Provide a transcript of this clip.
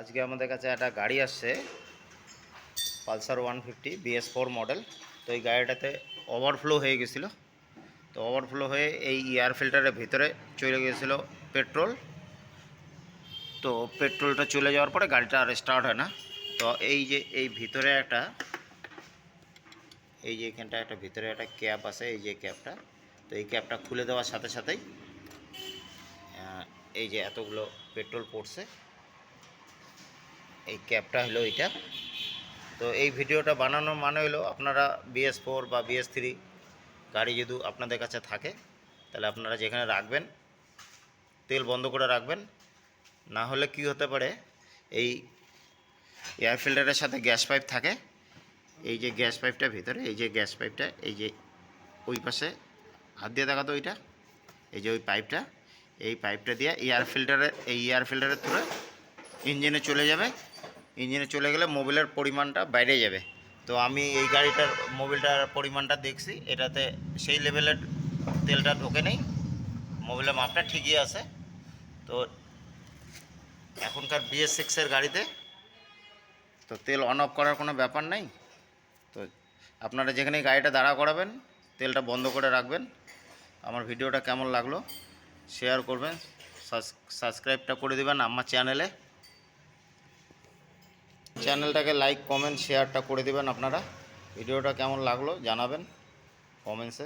আজকে আমাদের কাছে একটা গাড়ি আসছে পালসার 150 BS4 মডেল। তো এই গাড়িটাতে ওভারফ্লো হয়ে গেছিলো। তো ওভারফ্লো হয়ে এই এয়ার ফিল্টারের ভিতরে চলে গিয়েছিলো পেট্রোল। তো পেট্রোলটা চলে যাওয়ার পরে গাড়িটা আর স্টার্ট হয় না। তো এই যে এই ভিতরে একটা এখানটা একটা ভিতরে একটা ক্যাপ আছে, এই যে ক্যাপটা। তো এই ক্যাপটা খুলে দেওয়ার সাথে সাথেই এই যে এতগুলো পেট্রোল পড়ছে, এই ক্যাপটা হলো এইটা। তো এই ভিডিওটা বানানোর মানে হলো আপনারা BS4 বা BS3 গাড়ি যদি আপনাদের কাছে থাকে তাহলে আপনারা যেখানে রাখবেন তেল বন্ধ করে রাখবেন। না হলে কি হতে পারে, এই এয়ার ফিল্টারের সাথে গ্যাস পাইপ থাকে, এই যে গ্যাস পাইপটা ভিতরে, এই যে গ্যাস পাইপটা, এই যে ওই পাশে হাত দিয়ে দেখাতো ওইটা, এই যে ওই পাইপটা, এই পাইপটা দিয়ে এয়ার ফিল্টারের থ্রুয়ে ইঞ্জিনে চলে যাবে। ইঞ্জিনে চলে গেলে মোবিলের পরিমাণটা বাইরে যাবে। তো আমি এই গাড়িটার মোবিলটার পরিমাণটা দেখছি, এটাতে সেই লেভেলের তেলটা ঢোকে নেই, মোবিলের মাপটা ঠিকই আছে। তো এখনকার BS6-এর গাড়িতে তো তেল অন অফ করার কোনো ব্যাপার নেই। তো আপনারা যেখানে গাড়িটা দাঁড়া করাবেন তেলটা বন্ধ করে রাখবেন। আমার ভিডিওটা কেমন লাগলো শেয়ার করবেন, সাবস্ক্রাইবটা করে দেবেন আমার চ্যানেলটাকে লাইক কমেন্ট শেয়ারটা করে দেবেন। আপনারা ভিডিওটা কেমন লাগলো জানাবেন কমেন্টসে।